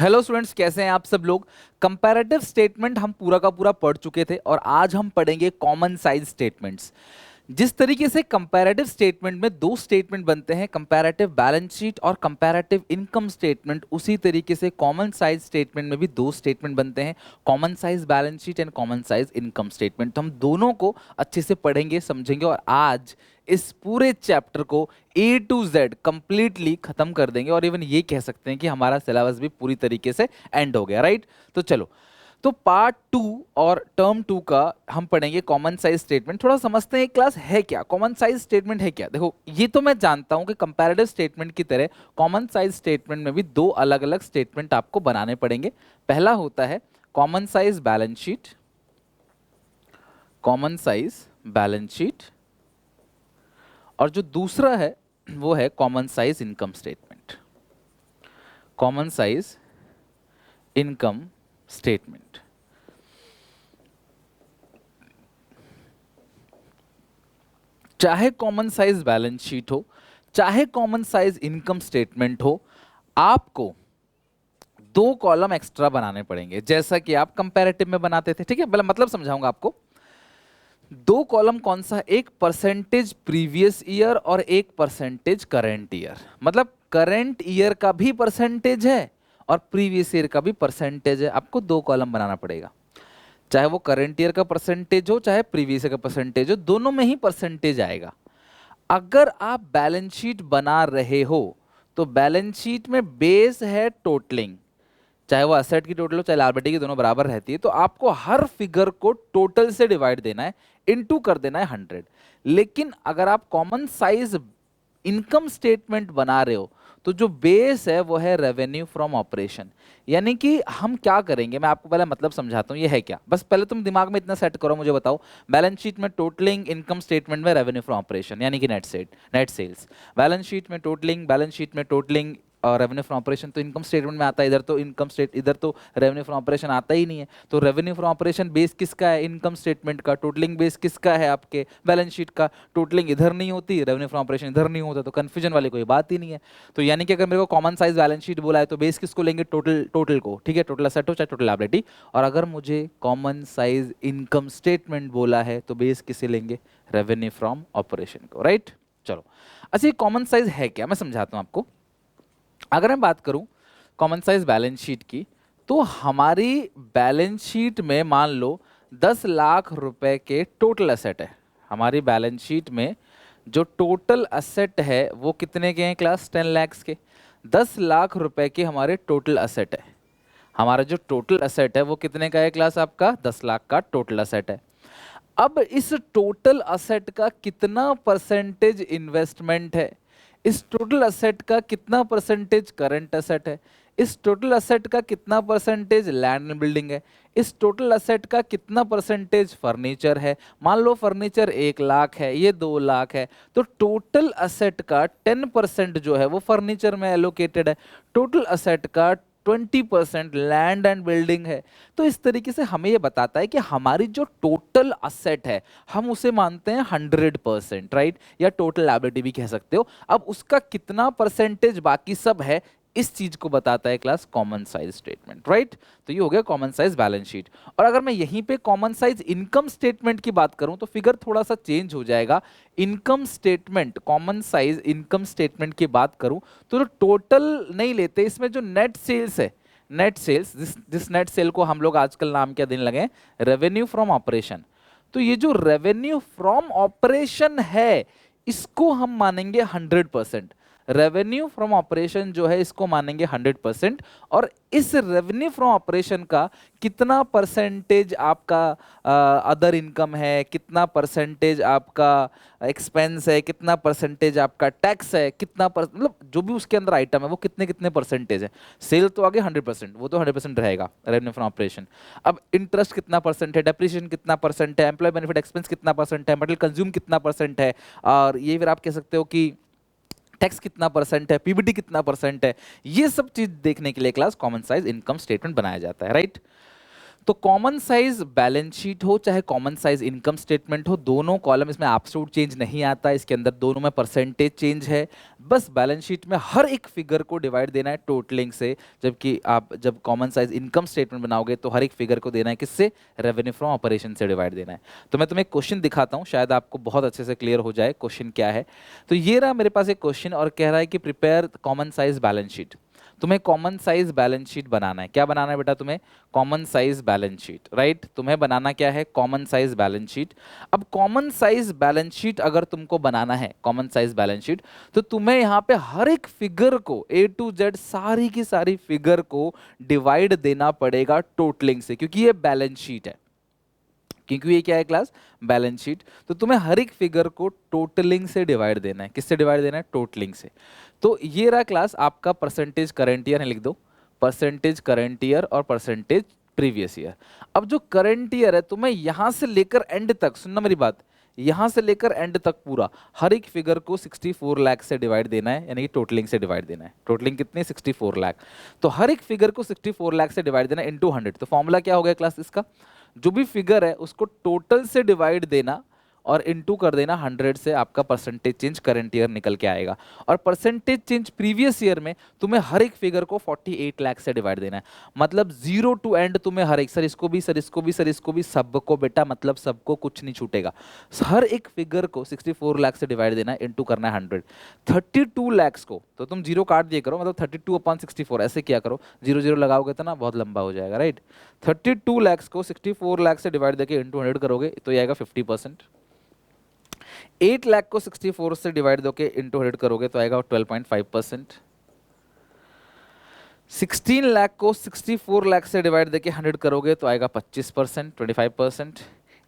Hello students, कैसे हैं आप सब लोग। कंपैरेटिव स्टेटमेंट हम पूरा का पूरा पढ़ चुके थे और आज हम पढ़ेंगे कॉमन साइज स्टेटमेंट्स। जिस तरीके से कंपैरेटिव स्टेटमेंट में दो स्टेटमेंट बनते हैं, कंपैरेटिव बैलेंस शीट और कंपैरेटिव इनकम स्टेटमेंट, उसी तरीके से कॉमन साइज स्टेटमेंट में भी दो स्टेटमेंट बनते हैं, common size balance sheet and common size income statement. तो हम दोनों को अच्छे से पढ़ेंगे, समझेंगे और आज इस पूरे चैप्टर को ए टू जेड कंप्लीटली खत्म कर देंगे और इवन ये कह सकते हैं कि हमारा सिलेबस भी पूरी तरीके से एंड हो गया, राइट। तो चलो, तो पार्ट टू और टर्म टू का हम पढ़ेंगे कॉमन साइज स्टेटमेंट। थोड़ा समझते हैं क्लास है क्या, कॉमन साइज स्टेटमेंट है क्या। देखो, ये तो मैं जानता हूं कि कंपैरेटिव स्टेटमेंट की तरह कॉमन साइज स्टेटमेंट में भी दो अलग अलग स्टेटमेंट आपको बनाने पड़ेंगे। पहला होता है common size balance sheet, common size balance sheet, और जो दूसरा है वो है common size income statement, common size income statement. चाहे कॉमन साइज बैलेंस शीट हो, चाहे कॉमन साइज इनकम स्टेटमेंट हो, आपको दो कॉलम एक्स्ट्रा बनाने पड़ेंगे, जैसा कि आप कंपैरेटिव में बनाते थे। ठीक है, पहले मतलब समझाऊंगा आपको। दो कॉलम कौन सा, एक परसेंटेज प्रीवियस ईयर और एक परसेंटेज करंट ईयर। मतलब करंट ईयर का भी परसेंटेज है और प्रीवियस ईयर का भी परसेंटेज है। आपको दो कॉलम बनाना पड़ेगा, चाहे वो करंट ईयर का परसेंटेज हो चाहे प्रीवियस ईयर का परसेंटेज हो, दोनों में ही परसेंटेज आएगा। अगर आप बैलेंस शीट बना रहे हो तो बैलेंस शीट में बेस है टोटलिंग, चाहे वो असेट की टोटल हो चाहे लायबिलिटी की, दोनों बराबर रहती है। तो आपको हर फिगर को टोटल से डिवाइड देना है, इनटू कर देना है 100। लेकिन अगर आप कॉमन साइज इनकम स्टेटमेंट बना रहे हो तो जो बेस है वो है रेवेन्यू फ्रॉम ऑपरेशन। यानी कि हम क्या करेंगे, मैं आपको पहले मतलब समझाता हूँ ये है क्या। बस पहले तुम दिमाग में इतना सेट करो, मुझे बताओ। बैलेंस शीट में टोटलिंग, इनकम स्टेटमेंट में रेवेन्यू फ्रॉम ऑपरेशन यानी कि नेट सेल्स। बैलेंस शीट में टोटलिंग, बैलेंस शीट में टोटलिंग और रेवेन्यू फ्रॉम ऑपरेशन तो इनकम स्टेटमेंट में आता है। इधर तो इनकम स्टेट, इधर तो रेवेन्यू फ्रॉम ऑपरेशन आता ही नहीं है। तो रेवेन्यू फ्रॉम ऑपरेशन बेस किसका है, इनकम स्टेटमेंट का। टोटलिंग बेस किसका है, आपके बैलेंस शीट का। टोटलिंग इधर नहीं होती, रेवेन्यू फ्रॉम ऑपरेशन इधर नहीं होता, तो कंफ्यूजन वाली कोई बात ही नहीं है। तो यानी कि अगर मेरे को कॉमन साइज बैलेंस शीट बोला है तो बेस किसको लेंगे, टोटल को। ठीक है, टोटल असेट हो चाहे टोटल लायबिलिटी। और अगर मुझे कॉमन साइज इनकम स्टेटमेंट बोला है तो बेस किसे लेंगे, रेवेन्यू फ्रॉम ऑपरेशन को, राइट। चलो, अच्छा, कॉमन साइज है क्या, मैं समझाता हूं आपको। अगर मैं बात करूं कॉमन साइज बैलेंस शीट की, तो हमारी बैलेंस शीट में मान लो 10 लाख रुपए के टोटल असेट है। हमारी बैलेंस शीट में जो टोटल असेट है वो कितने के हैं क्लास, 10 लाख के। 10 लाख रुपए के हमारे टोटल असेट है। हमारा जो टोटल असेट है वो कितने का है क्लास, आपका 10 लाख का टोटल असेट है। अब इस टोटल असेट का कितना परसेंटेज इन्वेस्टमेंट है, इस टोटल असेट का कितना परसेंटेज करंट असेट है, इस टोटल असेट का कितना परसेंटेज लैंड एंड बिल्डिंग है, इस टोटल असेट का कितना परसेंटेज फर्नीचर है। मान लो फर्नीचर 1 लाख है, ये 2 लाख है, तो टोटल असेट का 10% जो है वो फर्नीचर में एलोकेटेड है। टोटल असेट का 20% लैंड एंड बिल्डिंग है। तो इस तरीके से हमें यह बताता है कि हमारी जो टोटल असेट है हम उसे मानते हैं 100%, राइट, या टोटल लायबिलिटी भी कह सकते हो। अब उसका कितना परसेंटेज बाकी सब है, इस चीज को बताता है class common size statement, right. तो ये हो गया कॉमन साइज बैलेंस शीट। और अगर मैं यहीं पे कॉमन साइज इनकम स्टेटमेंट की बात करूं तो फिगर थोड़ा सा चेंज हो जाएगा। Income statement, common size income statement की बात करूं तो टोटल नहीं लेते, इसमें जो नेट सेल्स है, नेट सेल्स, जिस नेट सेल को हम लोग आजकल नाम क्या देने लगे हैं, रेवेन्यू फ्रॉम ऑपरेशन। तो ये जो रेवेन्यू फ्रॉम ऑपरेशन है इसको हम मानेंगे 100%। रेवेन्यू फ्रॉम ऑपरेशन जो है इसको मानेंगे 100%। और इस रेवेन्यू फ्रॉम ऑपरेशन का कितना परसेंटेज आपका अदर इनकम है, कितना परसेंटेज आपका एक्सपेंस है, कितना परसेंटेज आपका टैक्स है, मतलब जो भी उसके अंदर आइटम है वो कितने कितने परसेंटेज है। सेल तो आगे 100%, वो तो 100% रहेगा रेवेन्यू फ्रॉम ऑपरेशन। अब इंटरेस्ट कितना परसेंट है, डेप्रिसिएशन कितना परसेंट है, एम्प्लॉय बेनिफिट एक्सपेंस कितना परसेंट है, मटेरियल कंज्यूम कितना परसेंट है, और ये फिर आप कह सकते हो कि टैक्स कितना परसेंट है, पीबीटी कितना परसेंट है। ये सब चीज देखने के लिए class common size income statement बनाया जाता है, राइट। तो कॉमन साइज बैलेंस शीट हो चाहे कॉमन साइज इनकम स्टेटमेंट हो, दोनों कॉलम इसमें एब्सोल्यूट चेंज नहीं आता, इसके अंदर दोनों में परसेंटेज चेंज है। बस बैलेंस शीट में हर एक फिगर को डिवाइड देना है टोटलिंग से, जबकि आप जब कॉमन साइज इनकम स्टेटमेंट बनाओगे तो हर एक फिगर को देना है किससे, रेवेन्यू फ्रॉम ऑपरेशन से डिवाइड देना है। तो मैं तुम्हें क्वेश्चन दिखाता हूँ, शायद आपको बहुत अच्छे से क्लियर हो जाए क्वेश्चन क्या है। तो ये रहा मेरे पास एक क्वेश्चन और कह रहा है कि prepare common size balance sheet. तुम्हें कॉमन साइज बैलेंस शीट बनाना है। क्या बनाना है बेटा तुम्हें, common size balance sheet, right. तुम्हें बनाना क्या है, कॉमन साइज बैलेंस शीट। अब कॉमन साइज बैलेंस शीट अगर तुमको बनाना है, कॉमन साइज बैलेंस शीट, तो तुम्हें यहाँ पे हर एक फिगर को A to Z सारी की सारी फिगर को डिवाइड देना पड़ेगा टोटलिंग से, क्योंकि ये बैलेंस शीट है। क्योंकि ये क्या है क्लास, बैलेंस शीट। तो तुम्हें हर एक फिगर को टोटलिंग से डिवाइड देना है। किससे डिवाइड देना है, टोटलिंग से। तो ये रहा क्लास आपका परसेंटेज करंट ईयर है, लिख दो परसेंटेज करंट ईयर और परसेंटेज प्रीवियस ईयर। अब जो करंट ईयर है तुम्हें यहां से लेकर एंड तक, सुनना मेरी बात, यहां से लेकर एंड तक पूरा हर एक फिगर को 64 लाख से डिवाइड देना है, यानी कि टोटलिंग से डिवाइड देना है। टोटलिंग कितनी, 64 लाख। तो हर एक फिगर को 64 लाख से डिवाइड देना इनटू 100। तो फॉर्मूला क्या हो गया क्लास इसका, जो भी फिगर है उसको टोटल से डिवाइड देना और इनटू कर देना 100 से, आपका परसेंटेज चेंज करंट ईयर निकल के आएगा। और परसेंटेज चेंज प्रीवियस ईयर में तुम्हें हर एक फिगर को 48 लाख से डिवाइड देना है। मतलब जीरो टू एंड तुम्हें हर एक, सर इसको भी, सर इसको भी, सर इसको भी, सबको बेटा, मतलब सबको, कुछ नहीं छूटेगा। हर एक फिगर को 64 लाख से डिवाइड देना है, इनटू करना है 100। 32 लाख को तो तुम जीरो काट दिए करो, मतलब 32/64 ऐसे किया करो, जीरो जीरो लगाओगे तो ना बहुत लंबा हो जाएगा, राइट। 32 लाख को 64 लाख से डिवाइड देके इंटू 100 करोगे तो ये आएगा 50%। 8 लाख को 64 से डिवाइड दोगे इंटू 100 करोगे तो आएगा 12.5%। 16 लाख को 64 लाख से डिवाइड देके 100 करोगे तो आएगा 25%, 25%।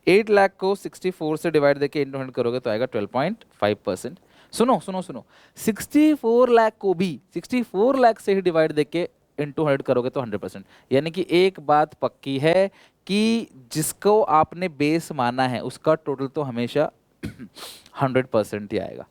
8 लाख को 64 से डिवाइड देके इंटू 100 करोगे तो आएगा 12.5%। सुनो सुनो सुनो, 64 लाख को भी 64 लाख से ही डिवाइड देके इंटू 100 करोगे तो 100%। यानी कि एक बात पक्की है कि जिसको आपने बेस माना है उसका टोटल तो हमेशा 100% ही आएगा।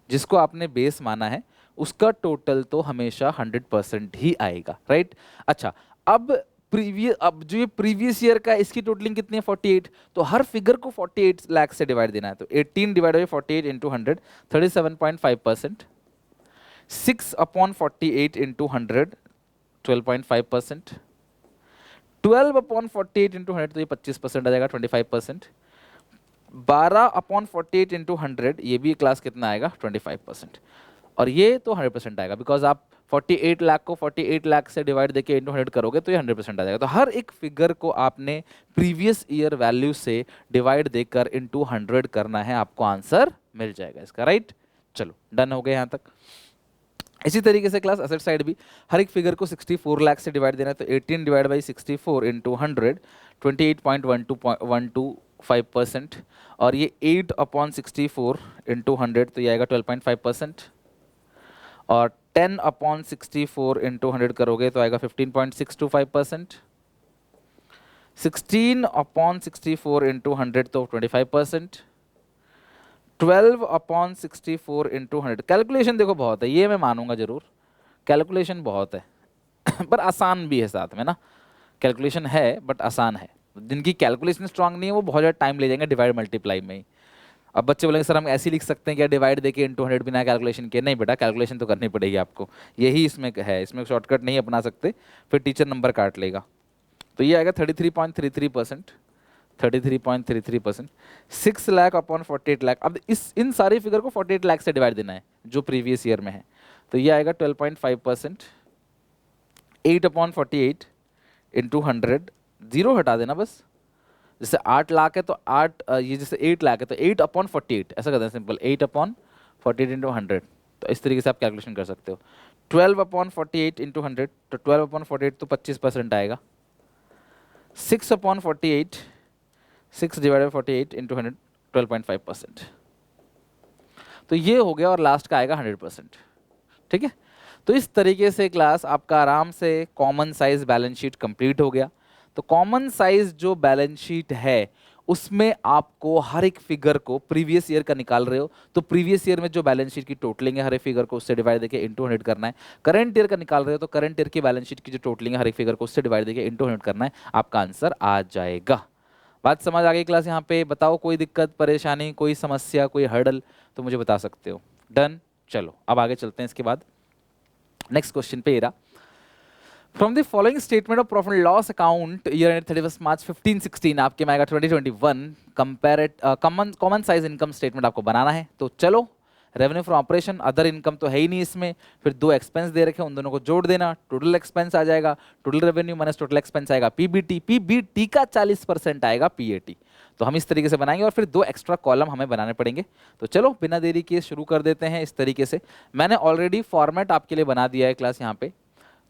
जिसको आपने बेस माना है उसका टोटल तो हमेशा 100% ही आएगा, राइट। अच्छा, अब जो ये प्रीवियस ईयर का, इसकी टोटलिंग कितनी है, 48। तो हर फिगर को 48 लाख से डिवाइड देना है। तो 18 divide by 48 into 100, 37.5%। 6/48 into 100, 12.5%। 12/48 into 100 तो ये 25% आ जाएगा, 25%। 12/48 इंटू 100, ये भी क्लास कितना आएगा, 25%। और ये तो 100% आएगा, बिकॉज आप 48 लाख को 48 लाख से डिवाइड देके इंटू 100 करोगे तो ये 100% आ जाएगा। तो हर एक फिगर को आपने प्रीवियस ईयर वैल्यू से डिवाइड देकर इंटू 100 करना है, आपको आंसर मिल जाएगा इसका, राइट। चलो डन हो गए यहाँ तक। इसी तरीके से क्लास असेट साइड भी हर एक फिगर को 64 लाख से डिवाइड देना है। तो 18 डिवाइड बाई 64 इंटू 100, 28.125%। और ये 8/64 इंटू 100 तो ये आएगा 12.5%। और 10/64 इंटू 100 करोगे तो आएगा 15.625%। 16/64 इंटू 100 तो 25%। 12/64 इंटू 100, कैलकुलेशन देखो बहुत है, ये मैं मानूंगा जरूर, कैलकुलेशन बहुत है पर आसान भी है साथ में ना। कैलकुलेशन है बट आसान है। जिनकी कैलकुलेशन स्ट्रांग नहीं है वो बहुत ज़्यादा टाइम ले जाएंगे डिवाइड मल्टीप्लाई में ही। अब बच्चे बोलेंगे सर हम ऐसे ही लिख सकते हैं क्या, डिवाइड देके इंटू 100 बिना कैलकुलेशन किए? नहीं बेटा, कैलकुलेशन तो करनी पड़ेगी आपको, यही इसमें है, इसमें शॉर्टकट नहीं अपना सकते, फिर टीचर नंबर काट लेगा। तो ये आएगा 33.33%, 33.33%। 6 लाख अपॉन 48 लाख। अब इन सारी फिगर को 48 लाख से डिवाइड देना है जो प्रीवियस ईयर में है। तो ये आएगा 12.5%। 8/48 इंटू 100, जीरो हटा देना बस। जैसे 8 लाख है तो 8, ये जैसे 8 लाख है तो 8/48 ऐसा करते हैं सिंपल, 8/48 इंटू 100। तो इस तरीके से आप कैलकुलेशन कर सकते हो। 12/48 इंटू 100, तो 12/48 तो 25% आएगा। 6/48, 6 डिवाइड बाई 48 इंटू 100, 12.5%। तो ये हो गया और लास्ट का आएगा 100%, ठीक है। तो इस तरीके से क्लास आपका आराम से common size balance sheet complete हो गया। तो कॉमन साइज जो बैलेंस शीट है उसमें आपको हर एक फिगर को प्रीवियस ईयर का निकाल रहे हो तो प्रीवियस ईयर में जो बैलेंस शीट की टोटलिंग है हर एक फिगर को उससे डिवाइड देके इंटू 100 करना है। करंट ईयर का निकाल रहे हो तो करंट ईयर की बैलेंस शीट की जो टोटलिंग है हर एक फिगर को उससे डिवाइड देके इंटू 100 करना है, आपका आंसर आ जाएगा। बात समझ आ गई क्लास? यहाँ पे बताओ कोई दिक्कत परेशानी, कोई समस्या, कोई हर्डल तो मुझे बता सकते हो। डन, चलो अब आगे चलते हैं। इसके बाद नेक्स्ट क्वेश्चन पे era, from the following statement of profit and loss account year and 31 मार्च 15-16 आपके में आएगा 2021 compare common size income statement आपको बनाना है। तो चलो, revenue from operation, other income तो है ही नहीं इसमें, फिर दो एक्सपेंस दे रखे हैं उन दोनों को जोड़ देना, टोटल एक्सपेंस आ जाएगा, total revenue minus total expense आएगा पीबीटी, पीबीटी का 40% आएगा पीएटी। तो हम इस तरीके से बनाएंगे और फिर दो एक्स्ट्रा कॉलम हमें बनाने पड़ेंगे। तो चलो बिना देरी किए शुरू कर देते हैं। इस तरीके से मैंने ऑलरेडी फॉर्मेट आपके लिए बना दिया है क्लास यहाँ पे,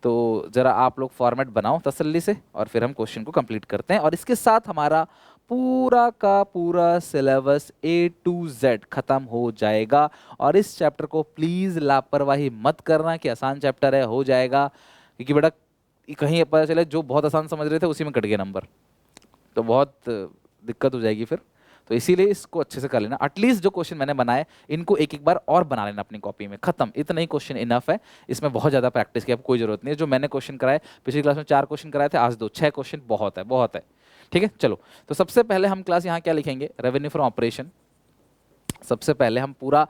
तो ज़रा आप लोग फॉर्मेट बनाओ तसल्ली से और फिर हम क्वेश्चन को कंप्लीट करते हैं। और इसके साथ हमारा पूरा का पूरा सिलेबस A to Z खत्म हो जाएगा। और इस चैप्टर को प्लीज़ लापरवाही मत करना कि आसान चैप्टर है, हो जाएगा, क्योंकि बेटा कहीं पता चले जो बहुत आसान समझ रहे थे उसी में कट गया नंबर, तो बहुत दिक्कत हो जाएगी फिर। तो इसीलिए इसको अच्छे से कर लेना। एटलीस्ट जो क्वेश्चन मैंने बनाए इनको एक एक बार और बना लेना अपनी कॉपी में, खत्म, इतना ही क्वेश्चन इनफ है। इसमें बहुत ज़्यादा प्रैक्टिस की आपको कोई जरूरत नहीं है। जो मैंने क्वेश्चन कराए, पिछली क्लास में 4 क्वेश्चन कराए थे, आज 2, 6 क्वेश्चन बहुत है, बहुत है। ठीक है, चलो तो सबसे पहले हम क्लास यहाँ क्या लिखेंगे, रेवेन्यू फ्रॉम ऑपरेशन। सबसे पहले हम पूरा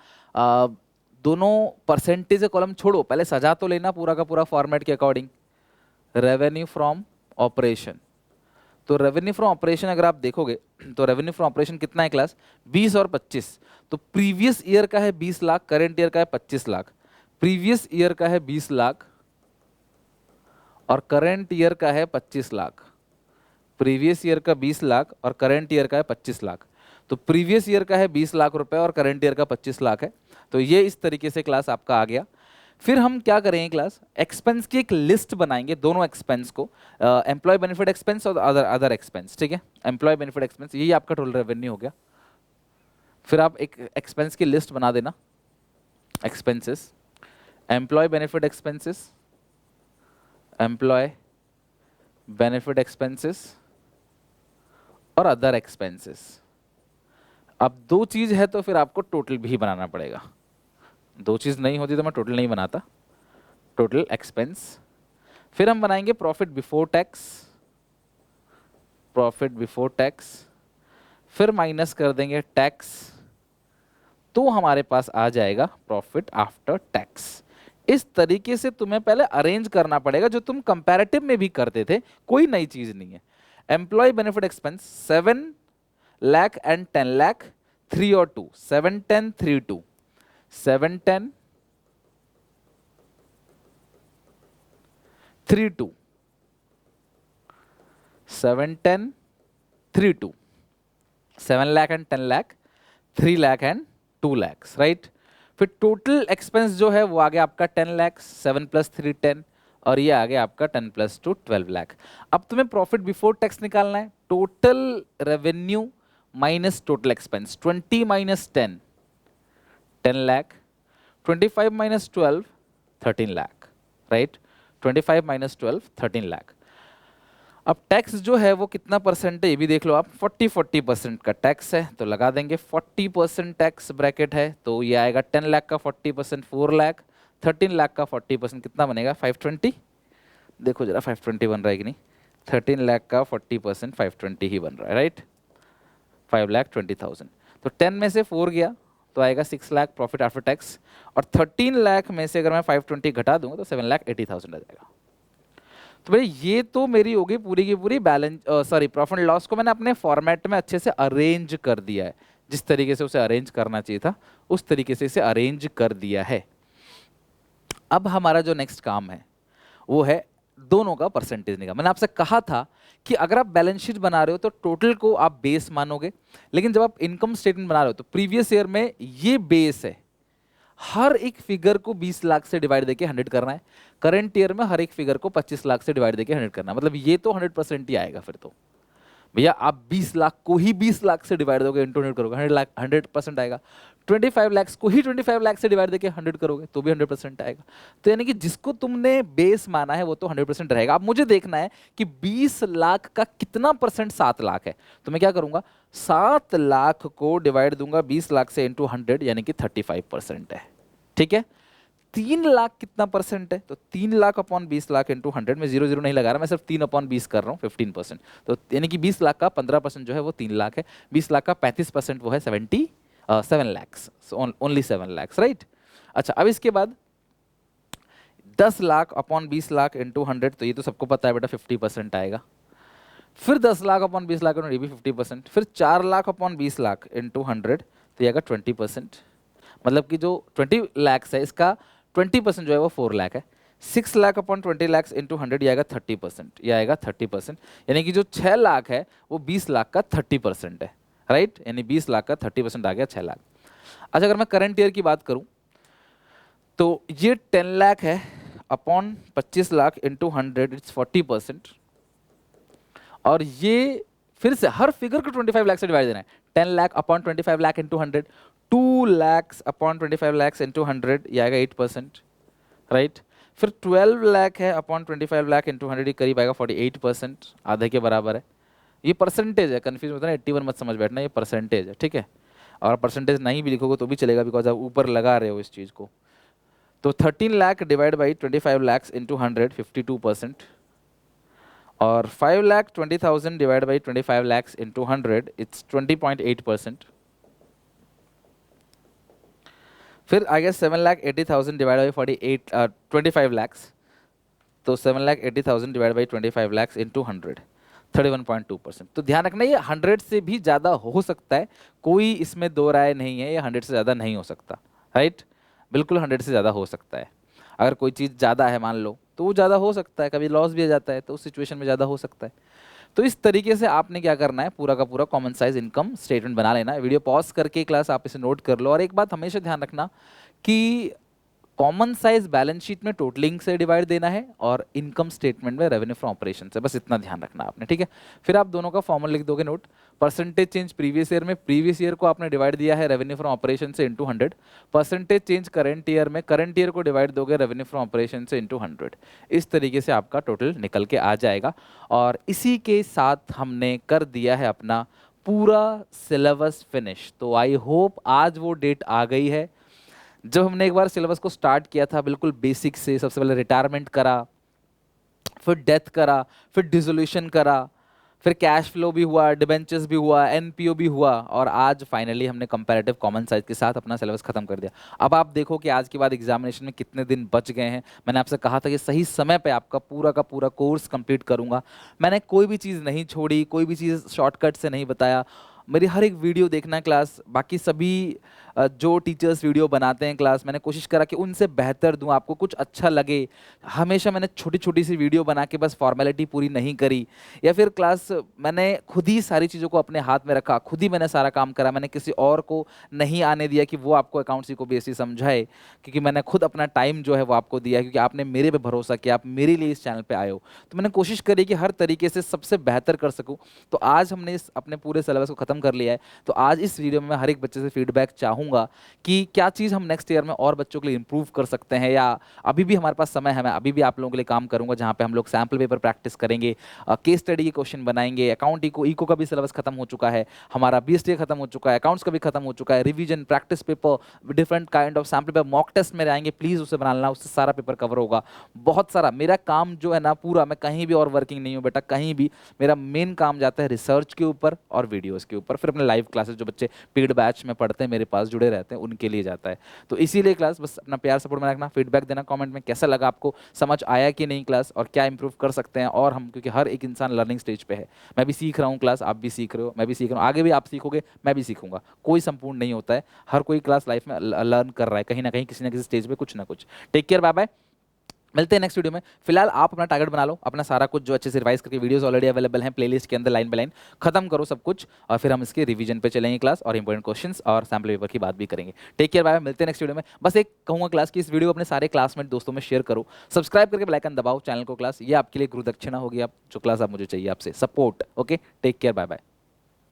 दोनों परसेंटेज कॉलम छोड़ो, पहले सजा तो लेना पूरा का पूरा फॉर्मेट के अकॉर्डिंग। रेवेन्यू फ्रॉम ऑपरेशन, तो रेवेन्यू फ्रॉम ऑपरेशन अगर आप देखोगे तो रेवेन्यू फ्रॉम ऑपरेशन कितना है क्लास, 20 और 25। तो प्रीवियस ईयर का है 20 लाख, करंट ईयर का है 25 लाख। प्रीवियस ईयर का है 20 लाख और करंट ईयर का है 25 लाख। प्रीवियस ईयर का 20 लाख और करंट ईयर का है 25 लाख। तो प्रीवियस ईयर का है 20 लाख रुपए और करंट ईयर का 25 लाख है। तो ये इस तरीके से क्लास आपका आ गया। फिर हम क्या करेंगे क्लास, एक्सपेंस की एक लिस्ट बनाएंगे, दोनों एक्सपेंस को, एम्प्लॉय बेनिफिट एक्सपेंस और अदर एक्सपेंस। ठीक है, एम्प्लॉय बेनिफिट एक्सपेंस यही आपका टोटल रेवेन्यू हो गया। फिर आप एक एक्सपेंस की लिस्ट बना देना, expenses, employee benefit expenses, employee benefit expenses और अदर एक्सपेंसेस। अब दो चीज है तो फिर आपको टोटल भी बनाना पड़ेगा, दो चीज नहीं होती तो मैं टोटल नहीं बनाता, टोटल एक्सपेंस। फिर हम बनाएंगे profit before tax, profit before tax, फिर माइनस कर देंगे टैक्स, तो हमारे पास आ जाएगा प्रॉफिट आफ्टर टैक्स। इस तरीके से तुम्हें पहले अरेंज करना पड़ेगा, जो तुम कंपैरेटिव में भी करते थे, कोई नई चीज नहीं है। Employee benefit expense 7 lakh and 10 lakh, 3 और 2, 7 10 3 2, 7 10 3 2, 7 10 3 2, 7 lakh and 10 lakh, 3 lakh and 2 lakhs, right. फिर टोटल एक्सपेंस जो है वो आ गया आपका 10 lakhs, 7 + 3 10, और ये आ गया आपका 10 + 2 12 लाख। अब तुम्हें प्रॉफिट बिफोर टैक्स निकालना है, total revenue minus total expense, 20 - 10 10 lakh, 25 - 12 13 lakh, right. 25 - 12 13 lakh. अब टैक्स जो है वो कितना परसेंट है ये भी देख लो आप, 40% का टैक्स है, तो लगा देंगे 40% टैक्स ब्रैकेट है, तो ये आएगा 10 लाख का 40% 4 लाख, 13 लाख का 40% कितना बनेगा 520। देखो जरा 520 बन रहा है कि नहीं, 13 लाख का 40% 520 ही बन रहा है, राइट, 5,20,000। तो 10 में से 4 गया तो आएगा 6 लाख प्रॉफिट आफ्टर टैक्स, और 13 लाख में से अगर मैं 520 घटा दूंगा तो 7,80,000 आ जाएगा। तो भाई ये तो मेरी होगी पूरी की पूरी balance, sorry, profit and loss को मैंने अपने फॉर्मेट में अच्छे से अरेंज कर दिया है, जिस तरीके से उसे अरेंज करना चाहिए था उस तरीके से इसे अरेंज कर दिया है। अब हमारा जो नेक्स्ट काम है वो है दोनों का परसेंटेज निकाल। मैंने आपसे कहा था कि अगर आप बैलेंस शीट बना रहे हो तो टोटल को आप बेस मानोगे, लेकिन जब आप इनकम स्टेटमेंट बना रहे हो तो प्रीवियस ईयर में ये बेस है, हर एक फिगर को 20 लाख से डिवाइड देके 100 करना है। करंट ईयर में हर एक फिगर को 25 लाख से डिवाइड देके 100 करना है, मतलब ये तो 100% ही आएगा फिर भैया आप 20 लाख को ही 20 लाख से डिवाइड दोगे, इंटू 100 करोगे, 100 लाख 100% आएगा। 25 लाख को ही 25 लाख से डिवाइड देके 100 करोगे तो भी 100% आएगा। तो यानी कि जिसको तुमने बेस माना है वो तो 100% रहेगा। अब मुझे देखना है कि 20 लाख का कितना परसेंट 7 लाख है, तो मैं क्या करूंगा, 7 लाख को डिवाइड दूंगा 20 लाख से इंटू 100, यानी कि 35% है। ठीक है, 3 लाख कितना परसेंट है, तो 3 लाख अपॉन 20 लाख इंटू 100, में 0 0 नहीं लगा रहा, मैं सिर्फ 3 अपॉन 20 कर रहा हूँ, 15%। तो यानी कि 20 लाख का 15% जो है वो 3 लाख है, 20 लाख का 35% वो है 7 लैक्स, ओनली 7 लैक्स, राइट। अच्छा, अब इसके बाद 10 लाख अपॉन 20 लाख इंटू 100, तो ये तो सबको पता है बेटा 50% आएगा। फिर 10 लाख अपॉन 20 लाख ये भी 50%। फिर 4 लाख अपॉन 20 लाख इंटू 100, तो ये आएगा 20%। मतलब कि जो 20 लैक्स है इसका 20% जो है वो 4 लाख है। 6 लाख अपॉन 20 लैक्स इंटू 100, ये आएगा 30%, ये आएगा 30%। यानी कि जो 6 लाख है वो 20 लाख का 30% है, राइट। यानी 20 लाख का 30% आ गया 6 लाख। अच्छा, अगर मैं करंट ईयर की बात करूं तो ये 10 लाख है अपॉन 25 लाख इंटू 100, इट्स 40%। और ये फिर से हर फिगर को 25 लाख से डिवाइड देना है। 10 lakh upon 25 lakh into 100, 2 lakhs upon 25 lakhs into 100, ये आएगा 8%, राइट। फिर 12 लाख है अपॉन 25 लाख इंटू 100, ये करीब आएगा 48%, आधे के बराबर है। ये परसेंटेज है, कंफ्यूज होता है ना, 81 मत समझ बैठना, ये परसेंटेज है, ठीक है। और परसेंटेज नहीं भी लिखोगे तो भी चलेगा, बिकॉज आप ऊपर लगा रहे हो इस चीज़ को। तो 13 lakh divide by 25 lakhs into 100, 52%। और 5,20,000 divide by 25 lakhs into 100, it's 20.8%। फिर आ गया 7,80,000 डिवाइड बाई 25 लैक्स, तो 7,80,000 डिवाइड बाई 25 लैक्स इंटू 100, 31.2%। तो ध्यान रखना, ये 100 से भी ज़्यादा हो सकता है, कोई इसमें दो राय नहीं है, ये 100 से ज़्यादा नहीं हो सकता, राइट। बिल्कुल 100 से ज़्यादा हो सकता है। अगर कोई चीज़ ज़्यादा है मान लो तो वो ज़्यादा हो सकता है, कभी लॉस भी आ जाता है तो उस सिचुएशन में ज़्यादा हो सकता है। तो इस तरीके से आपने क्या करना है, पूरा का पूरा कॉमन साइज इनकम स्टेटमेंट बना लेना है। वीडियो पॉज करके क्लास आप इसे नोट कर लो। और एक बात हमेशा ध्यान रखना कि कॉमन साइज बैलेंस शीट में टोटलिंग से डिवाइड देना है और इनकम स्टेटमेंट में रेवेन्यू फ्रॉम ऑपरेशन से, बस इतना ध्यान रखना आपने, ठीक है। फिर आप दोनों का फॉर्मूला लिख दोगे note. Percentage change previous year में, प्रीवियस ईयर को आपने डिवाइड दिया है रेवेन्यू फ्रॉम ऑपरेशन से into 100। Percentage change current year में, करंट ईयर को डिवाइड दोगे रेवेन्यू फ्रॉम ऑपरेशन से इंटू 100। इस तरीके से आपका टोटल निकल के आ जाएगा। और इसी के साथ हमने कर दिया है अपना पूरा सिलेबस फिनिश। तो आई होप आज वो डेट आ गई है जब हमने एक बार सिलेबस को स्टार्ट किया था बिल्कुल बेसिक से। सबसे पहले रिटायरमेंट करा, फिर डेथ करा, फिर डिसोल्यूशन करा, फिर कैश फ्लो भी हुआ, डिबेंचर्स भी हुआ, एनपीओ भी हुआ, और आज फाइनली हमने कंपैरेटिव कॉमन साइज के साथ अपना सिलेबस खत्म कर दिया। अब आप देखो कि आज के बाद एग्जामिनेशन में कितने दिन बच गए हैं। मैंने आपसे कहा था कि सही समय पे आपका पूरा का पूरा कोर्स कंप्लीट करूंगा। मैंने कोई भी चीज़ नहीं छोड़ी, कोई भी चीज़ शॉर्टकट से नहीं बताया। मेरी हर एक वीडियो देखना क्लास, बाकी सभी जो टीचर्स वीडियो बनाते हैं क्लास, मैंने कोशिश करा कि उनसे बेहतर दूं, आपको कुछ अच्छा लगे। हमेशा मैंने छोटी छोटी सी वीडियो बना के बस फॉर्मेलिटी पूरी नहीं करी, या फिर क्लास मैंने खुद ही सारी चीज़ों को अपने हाथ में रखा, खुद ही मैंने सारा काम करा। मैंने किसी और को नहीं आने दिया कि वो आपको अकाउंट्स को बेसिक समझाए, क्योंकि मैंने खुद अपना टाइम जो है वो आपको दिया, क्योंकि आपने मेरे पे भरोसा किया, आप मेरे लिए इस चैनल पे आए हो। तो मैंने कोशिश करी कि हर तरीके से सबसे बेहतर कर सकूं। तो आज हमने इस अपने पूरे सिलेबस को खत्म कर लिया है। तो आज इस वीडियो में मैं हर एक बच्चे से फीडबैक चाहूँगा कि क्या चीज़ हम नेक्स्ट ईयर में और बच्चों के लिए इंप्रूव कर सकते हैं, या अभी भी हमारे पास समय है, मैं अभी भी आप लोगों के लिए काम करूँगा, जहाँ पे हम लोग सैम्पल पेपर प्रैक्टिस करेंगे, केस स्टडी के क्वेश्चन बनाएंगे। अकाउंट इको का भी सिलेबस खत्म हो चुका है, हमारा बीएसटी खत्म हो चुका है, अकाउंट्स का भी खत्म हो चुका है। Revision, practice paper, different kind of sample paper, mock test मेरे आएंगे, प्लीज़ उसे बना लेना, उससे सारा पेपर कवर होगा। बहुत सारा मेरा काम जो है ना पूरा, मैं कहीं भी और वर्किंग नहीं हूँ बेटा, कहीं भी। मेरा मेन काम जाता है रिसर्च के ऊपर और वीडियोज़ के ऊपर, फिर अपने लाइव क्लासेस जो बच्चे पेड बैच में पढ़ते हैं, मेरे पास जुड़े रहते हैं, उनके लिए जाता है। तो इसीलिए क्लास बस अपना प्यार सपोर्ट में रखना, फीडबैक देना कमेंट में, कैसा लगा आपको, समझ आया कि नहीं क्लास, और क्या इंप्रूव कर सकते हैं। और हम, क्योंकि हर एक इंसान लर्निंग स्टेज पे है, मैं भी सीख रहा हूँ क्लास, आप भी सीख रहे हो, मैं भी सीख रहा हूँ, आगे भी आप सीखोगे, मैं भी सीखूंगा। कोई संपूर्ण नहीं होता है, हर कोई क्लास लाइफ में लर्न कर रहा है कहीं ना कहीं, किसी ना किसी स्टेज पे कुछ ना कुछ। Take care, bye bye. मिलते हैं नेक्स्ट वीडियो में। फिलहाल आप अपना टारगेट बना लो, अपना सारा कुछ जो अच्छे से रिवाइज करके, वीडियोस ऑलरेडी अवेलेबल हैं प्लेलिस्ट के अंदर लाइन बाय लाइन, खत्म करो सब कुछ और फिर हम इसके रिवीजन पे चलेंगे क्लास और इंपॉर्टेंट क्वेश्चंस और सैम्पल पेपर की बात भी करेंगे। टेक केयर, बाय, मिलते हैं नेक्स्ट वीडियो में। बस एक कहूँगा क्लास की इस वीडियो को अपने सारे क्लासमेट दोस्तों में शेयर करो, सब्सक्राइब करके बेल आइकन दबाओ चैनल को। क्लास ये आपके लिए गुरु दक्षिणा होगी, आप जो क्लास आप मुझे चाहिए आपसे support. Okay, take care, bye bye.